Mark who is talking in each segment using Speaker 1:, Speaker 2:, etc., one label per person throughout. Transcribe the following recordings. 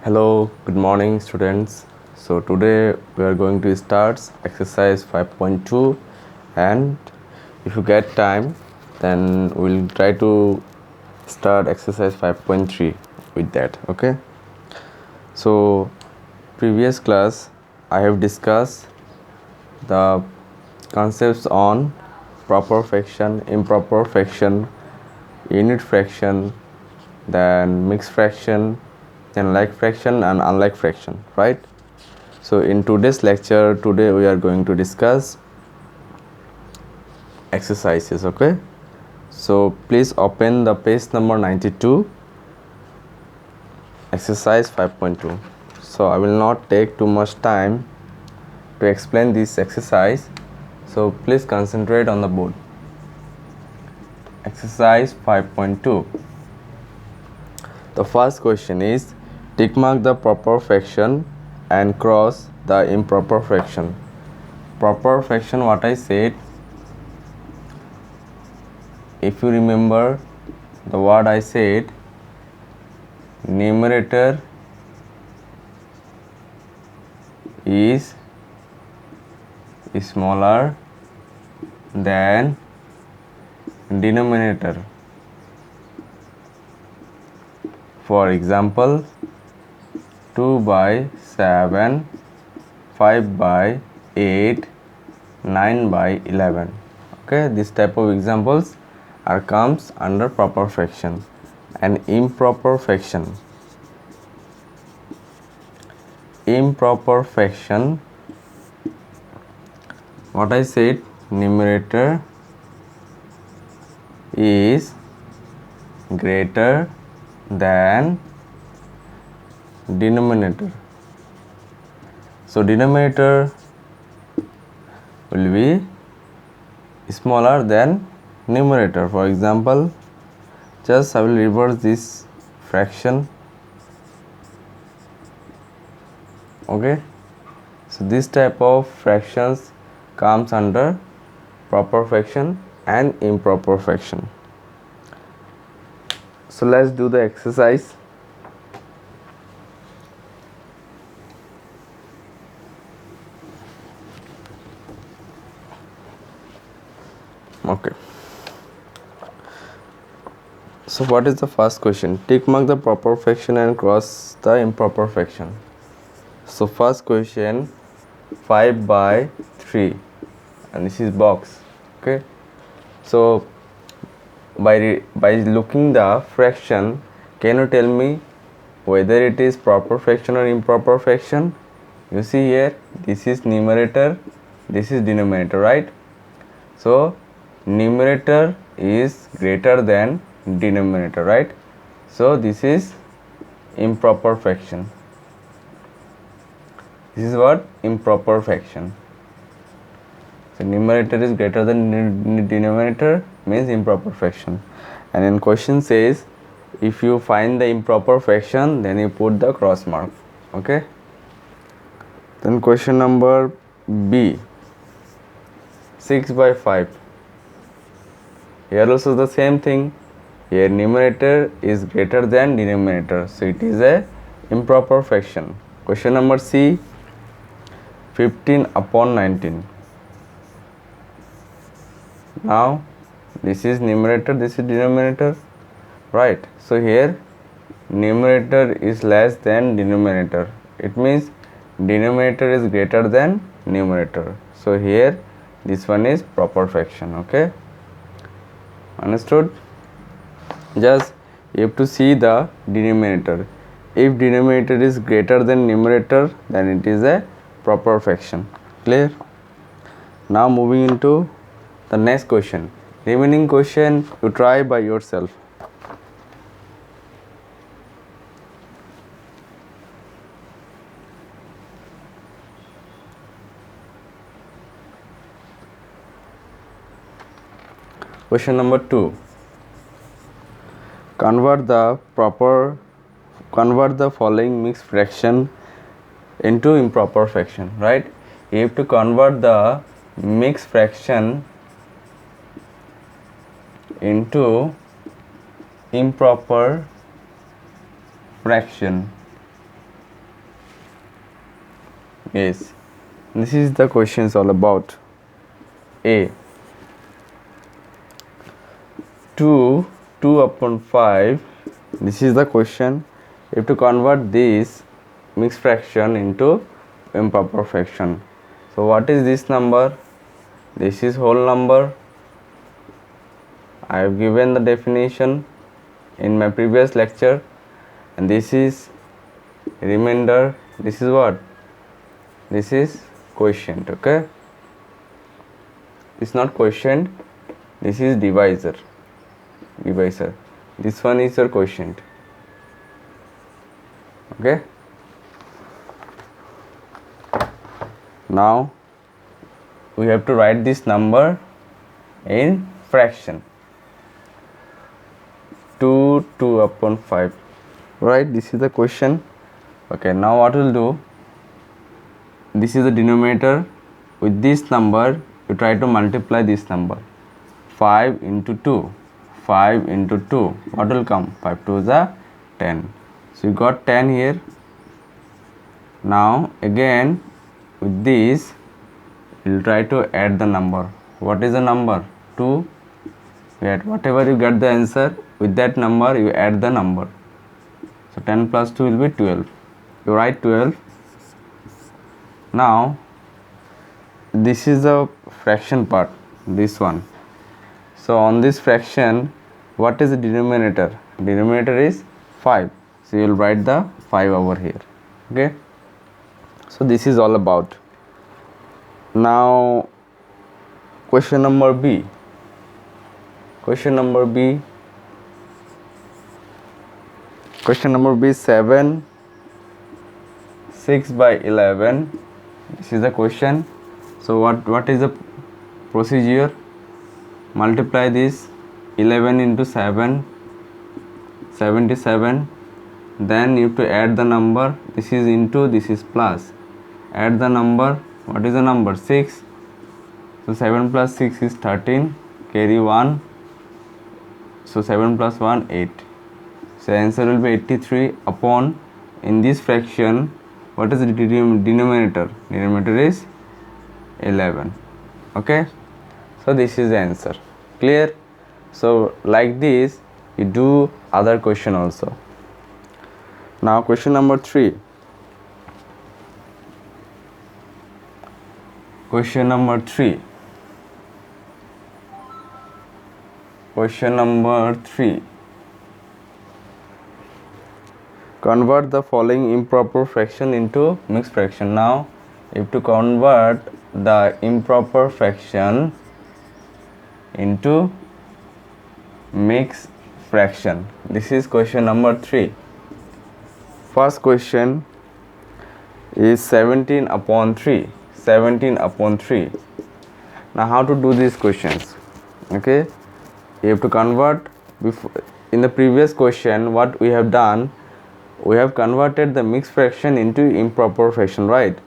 Speaker 1: Hello, good morning students. So today we are going to start exercise 5.2, and if you get time then we'll try to start exercise 5.3 with that. Okay, so previous class I have discussed the concepts on proper fraction, improper fraction, unit fraction, then mixed fraction, then like fraction and unlike fraction, right? So in today's lecture, today we are going to discuss exercises. Okay, so please open the page number 92, exercise 5.2. So I will not take too much time to explain this exercise, so please concentrate on the board. Exercise 5.2. The first question is tick mark the proper fraction and cross the improper fraction. Proper fraction, what I said, if you remember the word I said, numerator is smaller than denominator. For example, 2 by 7, 5 by 8, 9 by 11. Okay, this type of examples are comes under proper fraction. And improper fraction, what I said, numerator is greater than denominator. So denominator will be smaller than numerator. For example, just I will reverse this fraction. Okay, so this type of fractions comes under proper fraction and improper fraction. So let's do the exercise. Okay, so what is the first question? Tick mark the proper fraction and cross the improper fraction. So first question, 5 by 3, and this is box. Okay, so by looking the fraction, can you tell me whether it is proper fraction or improper fraction? You see here, this is numerator, this is denominator, right? So numerator is greater than denominator, right? So this is improper fraction. This is what? Improper fraction. So numerator is greater than denominator means improper fraction. And then question says, if you find the improper fraction, then you put the cross mark. Okay. Then question number B, 6 by 5. Here also the same thing. Here numerator is greater than denominator, so it is a improper fraction. Question number C, 15 upon 19. Now this is numerator, this is denominator, right? So here numerator is less than denominator, it means denominator is greater than numerator. So here this one is proper fraction. Okay, understood? Just you have to see the denominator. If denominator is greater than numerator, then it is a proper fraction. Clear? Now moving into the next question. Remaining question you try by yourself. Question number 2. Convert the following mixed fraction into improper fraction, right? You have to convert the mixed fraction into improper fraction. Yes, this is the questions all about. A 2 upon 5. This is the question. You have to convert this mixed fraction into improper fraction. So what is this number? This is whole number. I have given the definition in my previous lecture, and this is remainder. This is what? This is quotient. Okay, it's not quotient, this is divisor. This one is your quotient. Okay, now we have to write this number in fraction. 2 upon 5, right? This is the question. Okay, now what we'll do, this is the denominator. With this number you try to multiply this number. 5 into 2, 5 into 2, what will come? 5 2 is a 10. So you got 10 here. Now again with this you will try to add the number. What is the number? 2. Whatever you get the answer, with that number you add the number. So 10 plus 2 will be 12. You write 12. Now this is the fraction part, this one. So on this fraction, what is the denominator? Denominator is 5. So you will write the 5 over here. Okay, so this is all about. Now question number B. Question number B is 7 6 by 11. This is the question. So what is the procedure? Multiply this 11 into 7, 77. Then you have to add the number. This is into, this is plus. Add the number. What is the number? 6. So 7 plus 6 is 13. Carry 1. So 7 plus 1, 8. So answer will be 83 upon, in this fraction, what is the denominator? Denominator is 11. Okay, so this is the answer. Clear? So like this you do other question also. Now question number 3. Question number 3. Question number 3. Convert the following improper fraction into mixed fraction. Now you have to convert the improper fraction into mixed fraction. This is question number 3. First question is 17 upon 3. 17 upon 3. Now how to do these questions? Okay, you have to convert. In the previous question, what we have done, we have converted the mixed fraction into improper fraction, right?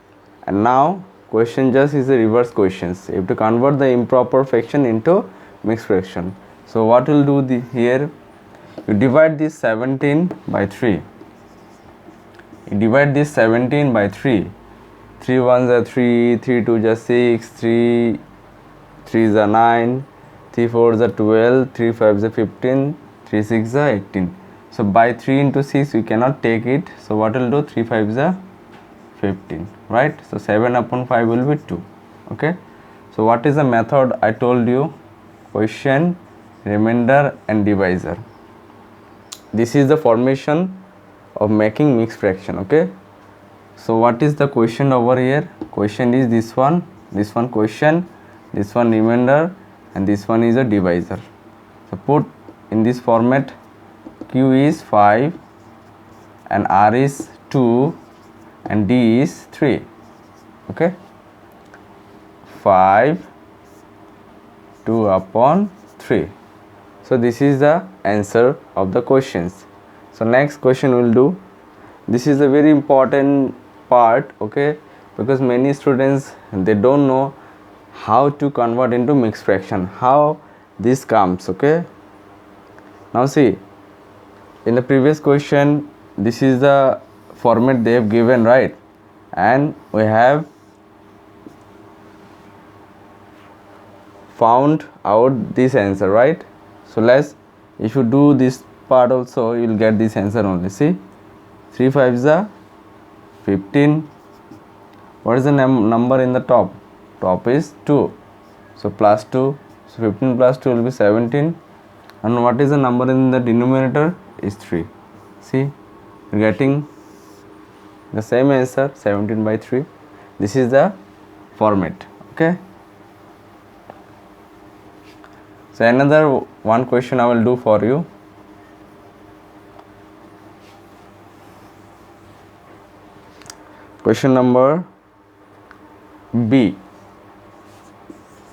Speaker 1: And now question just is the reverse questions. You have to convert the improper fraction into mixed fraction. So what we'll do here, you divide this 17 by 3. You divide this 17 by 3. 3 ones are 3, 3 2s are 6, 3 3s are 9, 3 4s are 12, 3 5s are 15, 3 6s are 18. So by 3 into 6 we cannot take it. So what will do? 3 5s are 15, right? So 7 upon 5 will be 2. Okay, so what is the method I told you? Quotient, remainder and divisor. This is the formation of making mixed fraction. Okay, so what is the quotient over here? Quotient is this one quotient, this one remainder, and this one is a divisor. So put in this format. Q is 5 and R is 2 and D is 3. Okay, 5 2 upon 3. So this is the answer of the questions. So next question we'll do. This is a very important part, okay, because many students, they don't know how to convert into mixed fraction, how this comes. Okay, now see, in the previous question this is the format they have given, right? and we have found out this answer, right? So let's, if you do this part also, you will get this answer only. See, 3 5s are 15. What is the number in the top? Top is 2, so plus 2, so 15 plus 2 will be 17. And what is the number in the denominator? Is 3. See, you are getting the same answer, 17 by 3. This is the format. Okay, so another one question I will do for you. Question number B.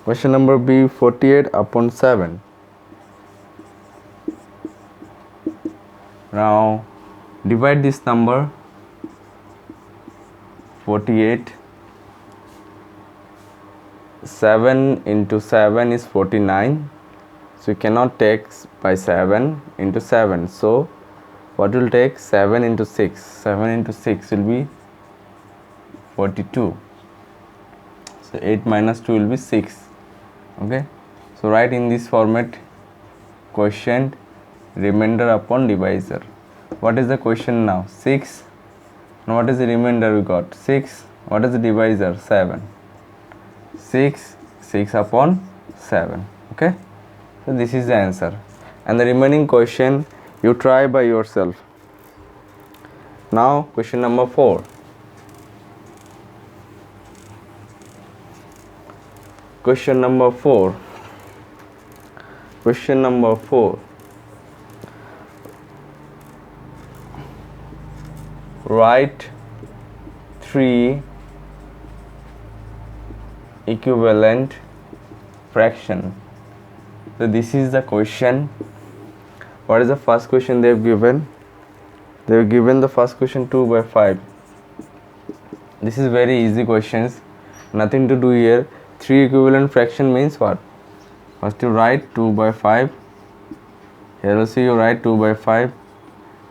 Speaker 1: Question number B, 48 upon 7. Now divide this number 48. 7 into 7 is 49. So you cannot take by 7 into 7. So what will take? 7 into 6. 7 into 6 will be 42. So 8 minus 2 will be 6. Okay, so write in this format: quotient, remainder upon divisor. What is the quotient now? 6. Now what is the remainder we got? 6. What is the divisor? 7. 6. 6 upon 7. Okay, so this is the answer, and the remaining question you try by yourself. Now question number 4. Question number 4. Question number 4. Write 3 equivalent fraction. So this is the question. What is the first question they have given? They have given the first question 2 by 5. This is very easy questions, nothing to do here. 3 equivalent fraction means what? First you write 2 by 5. Here also you write 2 by 5.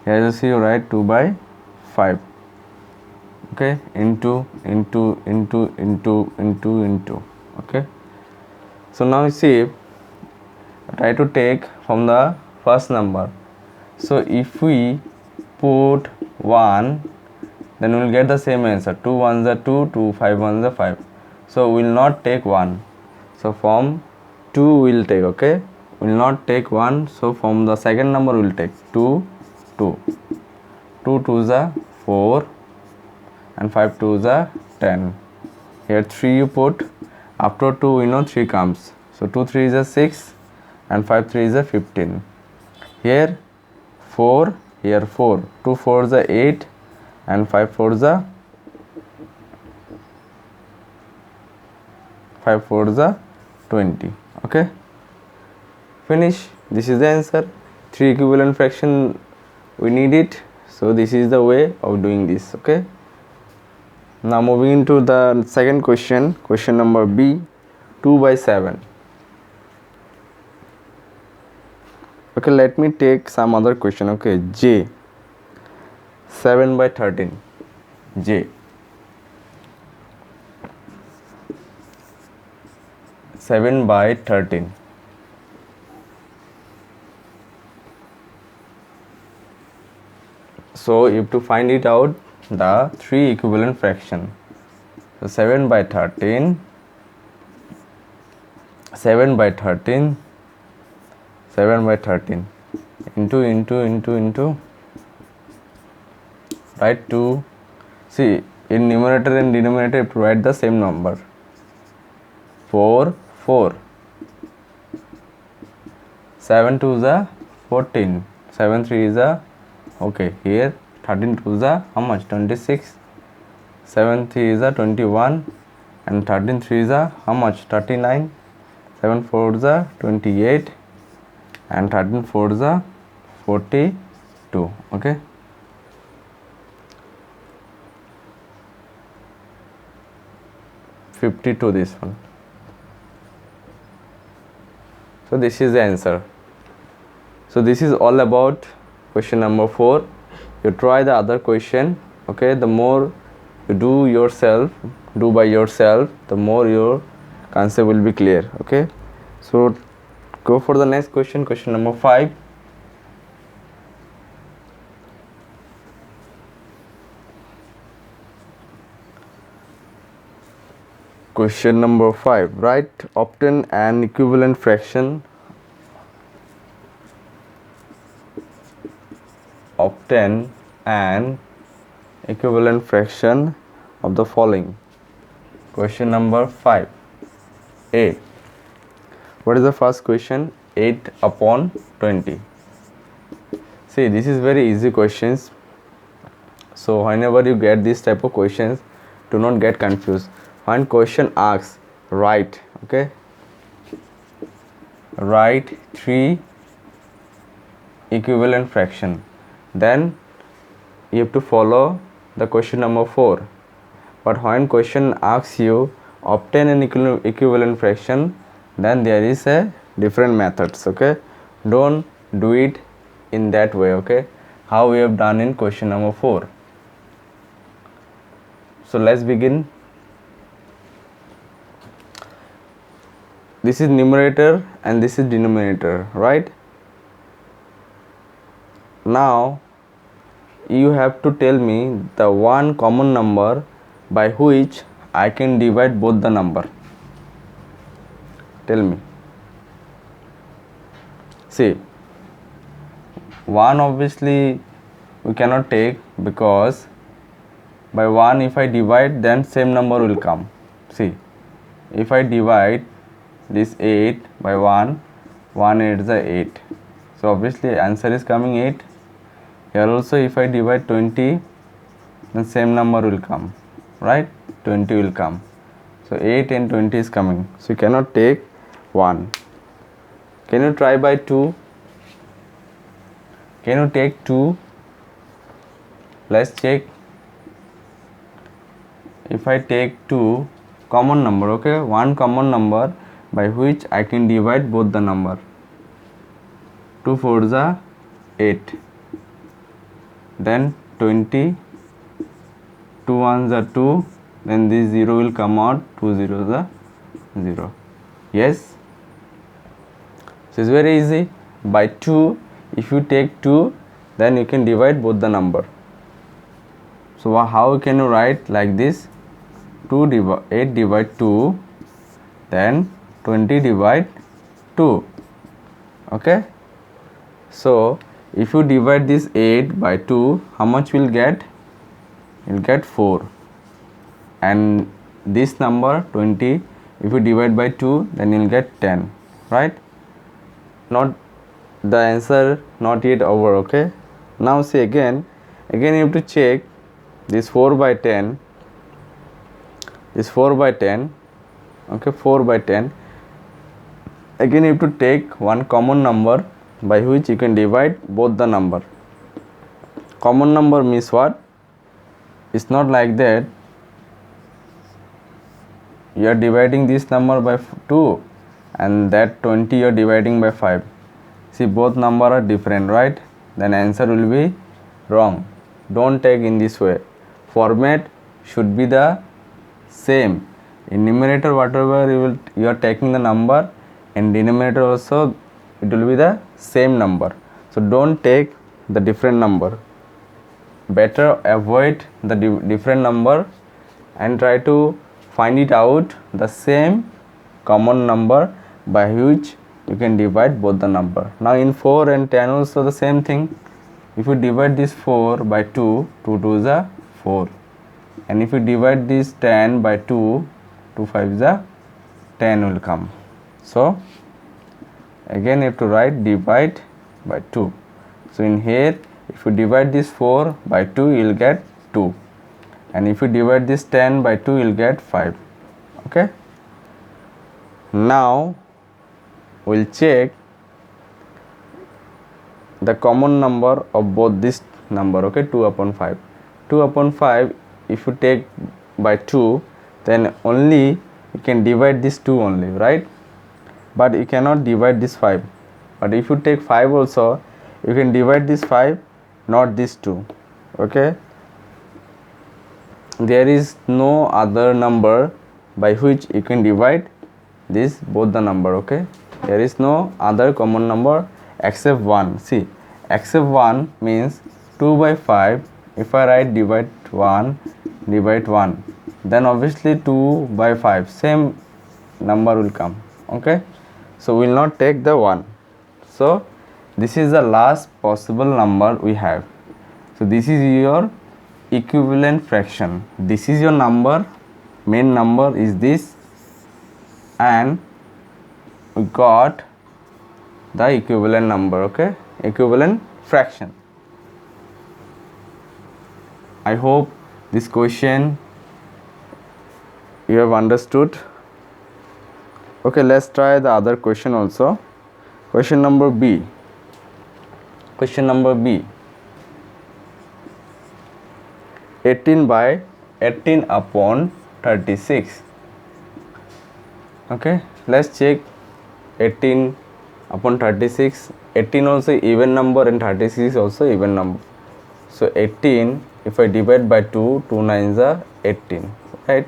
Speaker 1: Here also you write 2 by 5. Okay, into. Okay, so now you see, try to take from the first number. So if we put 1, then we will get the same answer. 2 1s are 2, 2 5 1s are 5. So we will not take 1. So from 2 we will take. Okay, we will not take 1. So from the second number we will take 2 2. 2 2s are 4 and 5 2s are 10. Here 3 you put. After 2 we know 3 comes. So 2 3 is a 6 and 5 3 is a 15. Here 4. Here 4. 2 4 is a 8 and 5 4 is a 20. Okay, finish. This is the answer. 3 equivalent fraction we need it. So this is the way of doing this. Okay, now moving into the second question. Question number B, 2 by 7. Okay, let me take some other question. Okay, J, 7 by 13. J, 7 by 13. So you have to find it out, the 3 equivalent fraction. So 7 by 13, 7 by 13, 7 by 13 into write 2. See, in numerator and denominator you have to write the same number. 4 4. 7 2 is a 14. 7 3 is a, okay, here 13 2 is a how much? 26. 7 3 is a 21 and 13 3 is a how much? 39. 7 4 is a 28 and 13 4 is a 42. Okay, (52) this one. So this is the answer. So this is all about question number 4. You try the other question. Okay, the more you do by yourself, the more your concept will be clear. Okay, so go for the next question, question number 5. Question number 5. Write obtain an equivalent fraction. Obtain an equivalent fraction of the following. Question number 5. A. What is the first question? 8 upon 20. See, this is very easy questions. So whenever you get this type of questions, do not get confused. When question asks, write, okay, write 3 equivalent fraction, then you have to follow the question number 4. But when question asks you obtain an equivalent fraction, then there is a different methods. Okay, don't do it in that way. Okay, how we have done in question number 4. So let's begin. This is numerator and this is denominator, right? Now you have to tell me the one common number by which I can divide both the number. Tell me. See, 1 obviously we cannot take, because by 1 if I divide, then same number will come. See, if I divide this 8 by 1, 1 8 is 8. So obviously answer is coming 8. Here also if I divide 20, then same number will come, right? 20 will come. So 8 and 20 is coming. So you cannot take 1. Can you try by 2? Can you take 2? Let's check. If I take 2 common number, okay, one common number by which I can divide both the number. 2 4 is 8. Then 20, 2 1s are 2, then this 0 will come out, 2 0s are 0. Yes, so it's very easy. By 2, if you take 2, then you can divide both the number. So how can you write like this? 8 divide 2, then 20 divide 2. Okay, so if you divide this 8 by 2, how much will get? You will get 4. And this number 20, if you divide by 2, then you will get 10, right? Not the answer not yet over. Okay, now see again you have to check this 4 by 10, this 4 by 10, okay, 4 by 10. Again you have to take one common number by which you can divide both the number. Common number means what? It's not like that you are dividing this number by 2 and that 20 you are dividing by 5. See, both numbers are different, right? Then answer will be wrong. Don't take in this way. Format should be the same. In numerator, whatever you are taking the number, and denominator also it will be the same number. So don't take the different number. Better avoid the different number and try to find it out the same common number by which you can divide both the number. Now in 4 and 10 also the same thing. If you divide this 4 by 2, 2 2 is 4. And if you divide this 10 by 2, 2 5 is 10 will come. So again you have to write divide by 2. So in here, if you divide this 4 by 2, you will get 2. And if you divide this 10 by 2, you will get 5. Okay. Now we'll check the common number of both this number. Okay, 2 upon 5. 2 upon 5, if you take by 2, then only you can divide this 2 only, right? But you cannot divide this 5. But if you take 5 also, you can divide this 5, not this 2. Okay, there is no other number by which you can divide this both the number. Okay, there is no other common number except 1. See, except 1 means 2 by 5. If I write divide 1, then obviously 2 by 5 same number will come. Okay, so we will not take the 1. So this is the last possible number we have. So this is your equivalent fraction. This is your number, main number is this, and we got the equivalent number. Okay, equivalent fraction. I hope this question you have understood. Okay, let's try the other question also. Question number B. Question number B. 18 by 18 upon 36. Okay, let's check 18 upon 36. 18 also even number and 36 also even number. So 18, if I divide by 2, 2 9s are 18, right?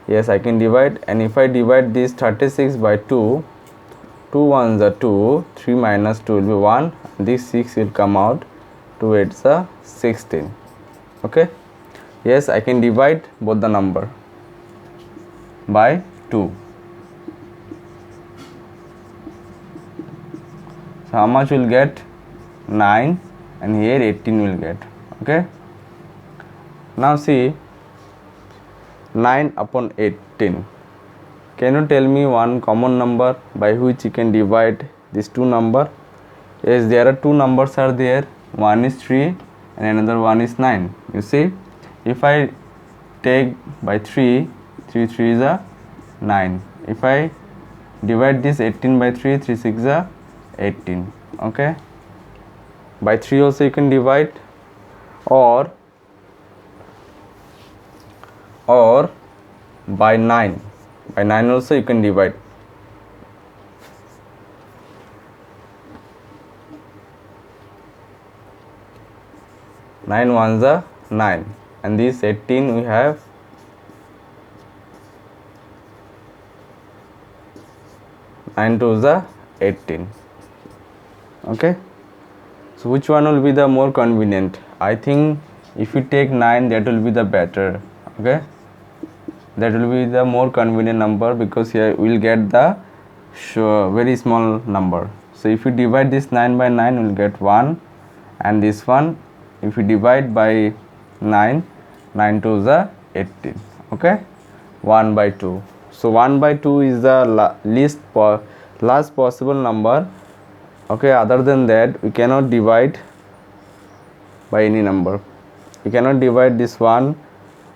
Speaker 1: Yes, I can divide, and if I divide this 36 by 2, 2 1s are 2, 3 minus 2 will be 1, this 6 will come out, 2 8s are 16. Okay, yes, I can divide both the number by 2. So how much will get? 9, and here 18 will get. Okay, now see 9 upon 18. Can you tell me one common number by which you can divide these two number? Yes, there are two numbers are there. One is 3 and another one is 9. You see, if I take by 3, 3 3 is a 9. If I divide this 18 by 3, 3 6 is a 18. Okay, by 3 also you can divide, or by 9. By 9 also you can divide. Nine ones are 9, and this 18 we have 9 twos are 18. Okay, so which one will be the more convenient? I think if you take 9, that will be the better. Okay, that will be the more convenient number, because here we will get the very small number. So if you divide this 9 by 9, you will get 1, and this one if you divide by 9, 9 twos are 18. Okay, 1 by 2. So 1 by 2 is the last possible number. Okay, other than that we cannot divide by any number. You cannot divide this 1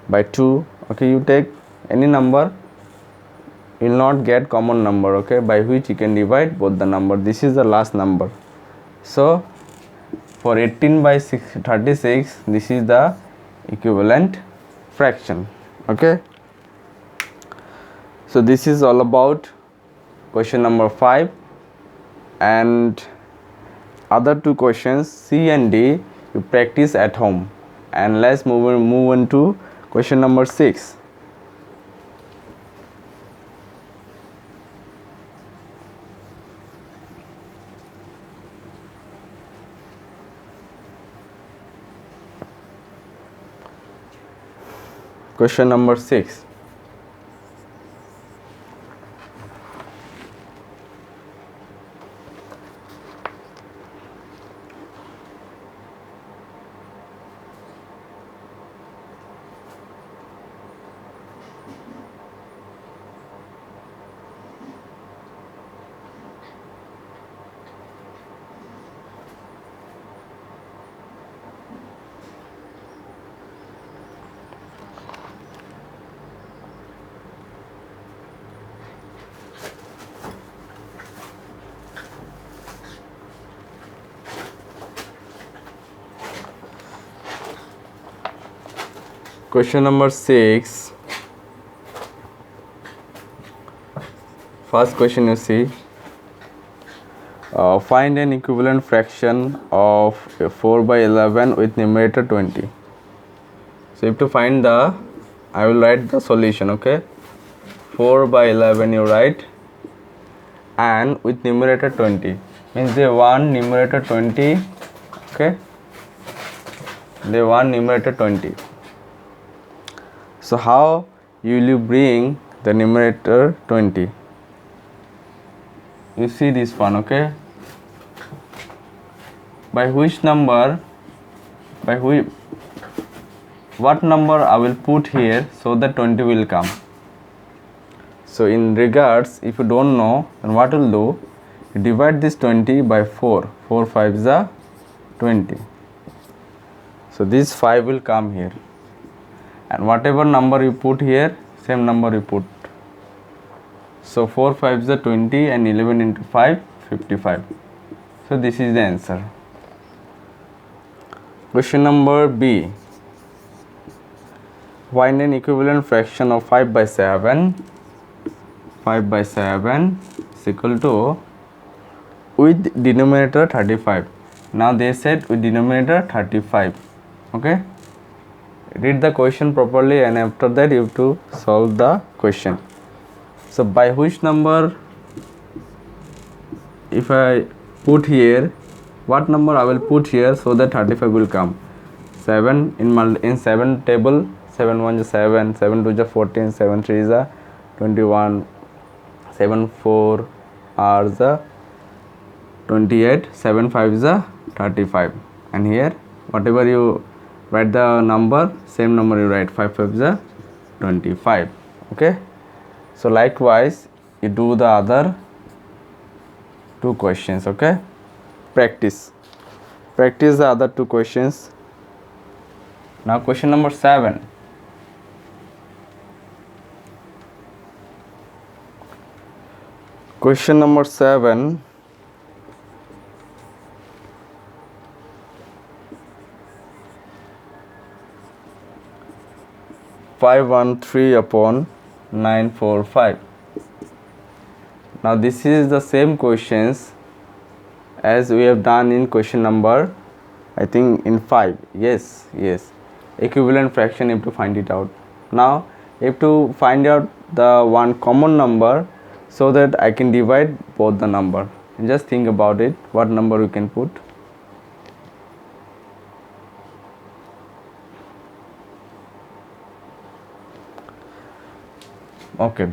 Speaker 1: by 2. Okay, you take any number, you will not get common number. Okay, by which you can divide both the number. This is the last number. So for 18 by 36, this is the equivalent fraction. Okay, so this is all about question number 5, and other two questions C and D you practice at home. And let's move on to question number 6. Question number 6. Question number 6. First question you see, find an equivalent fraction of 4 by 11 with numerator 20. So you have to find the I will write the solution. Okay, 4 by 11 you write, and with numerator 20 means they want numerator 20. Okay, they want numerator 20. So how will you bring the numerator 20? You see this one. Okay, by which number, what number I will put here so that 20 will come. So in regards, if you don't know, then what will do, you divide this 20 by 4. 4 5s are 20. So this 5 will come here, and whatever number you put here, same number you put. So 4 5s are 20, and 11 into 5 55. So this is the answer. Question number B. Find an equivalent fraction of 5 by 7. 5 by 7 is equal to, with denominator 35. Now they said with denominator 35. Okay, read the question properly, and after that you have to solve the question. So by which number, if I put here, what number I will put here so that 35 will come? 7 in 7 table, 7 1 is 7, 7 2 is 14, 7 3 is 21, 7 4 are the 28, 7 5 is 35, and here whatever you write the number, same number you write, 5 5 is 25. Okay, so likewise you do the other two questions. Okay, practice the other two questions. Now question number 7. Question number 7. 513 upon 945. Now this is the same questions as we have done in question number, I think, in 5. Yes, equivalent fraction, you have to find it out. Now you have to find out the one common number so that I can divide both the number. And just think about it, what number we can put. Okay,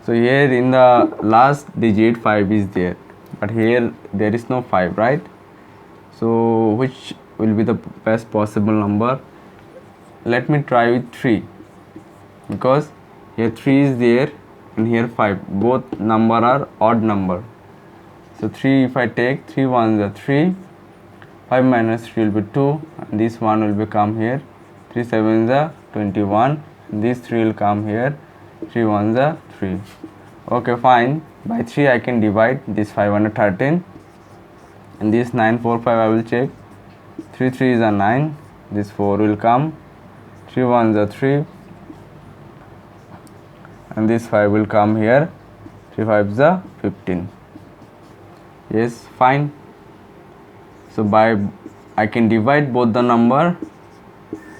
Speaker 1: so here in the last digit 5 is there, but here there is no 5, right? So which will be the best possible number? Let me try with 3, because here 3 is there and here 5, both number are odd number. So 3, if I take 3 1s are 3, 5 minus 3 will be 2, and this 1 will become here, 3 7s are 21, and this 3 will come here, 3 1s are 3. Okay, fine. By 3 I can divide this 513, and this 945 I will check. 3 3 is a 9, this 4 will come, 3 1s are 3, and this 5 will come here, 3 5s are 15. Yes, fine. So I can divide both the number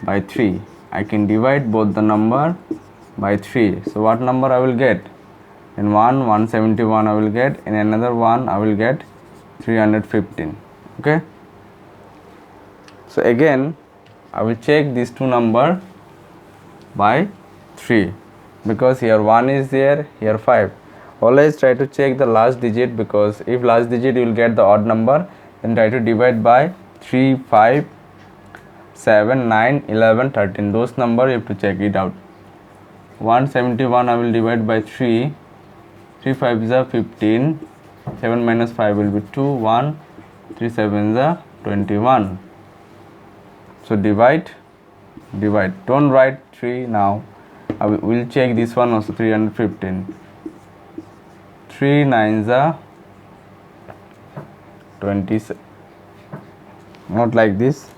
Speaker 1: by 3. I can divide both the number by 3. So what number I will get? In one 171 I will get, in another one I will get 315. Okay, so again I will check these two number by 3, because here 1 is there, here 5. Always try to check the last digit, because if last digit you will get the odd number, then try to divide by 3 5 7 9 11 13, those number you have to check it out. 171 I will divide by 3, 3 5 is a 15, 7 minus 5 will be 2, 1, 3 7 is a 21. So divide, don't write 3 now. I will check this one also, 315. 3 9s are 20, not like this.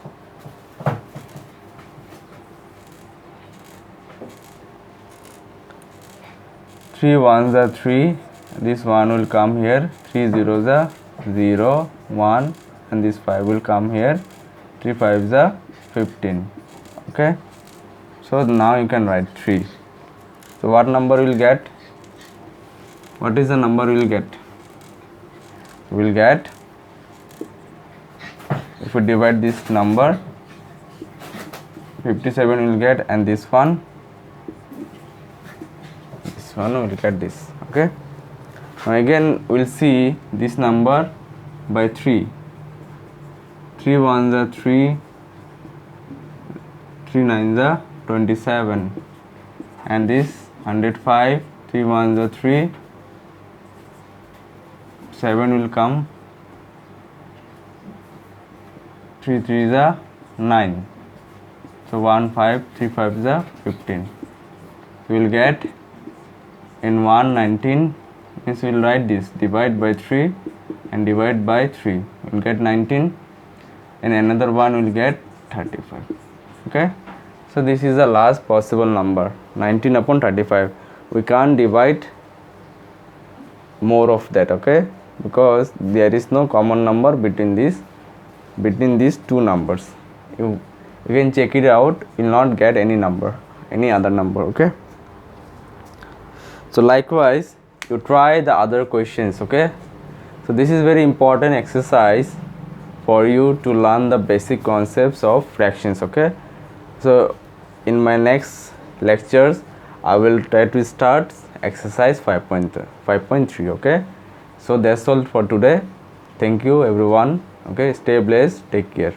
Speaker 1: 3 1s are 3, this 1 will come here, 3 zeros are 0 1, and this 5 will come here, 3 5s are 15. Okay, So now you can write 3. So what number you will get? What is the number you will get? You will get, if you divide this number, 57 you will get, and this one will get this. Okay, now again we'll see this number by 3. 3 1s are 3, 3 9s are 27, and this 105, 3 1s are 3, 7 will come, 3 3s are 9, so 1 5, 3 5s are 15. We will get in 119, means we will write this, divide by 3 and divide by 3, we will get 19, and another one will get 35. Okay, so this is the last possible number, 19 upon 35. We can't divide more of that, okay, because there is no common number between these two numbers. You can check it out, you will not get any other number. Okay, so likewise you try the other questions. Okay, so this is very important exercise for you to learn the basic concepts of fractions. Okay, so in my next lectures I will try to start exercise 5.3. Okay, so that's all for today. Thank you everyone. Okay, stay blessed, take care.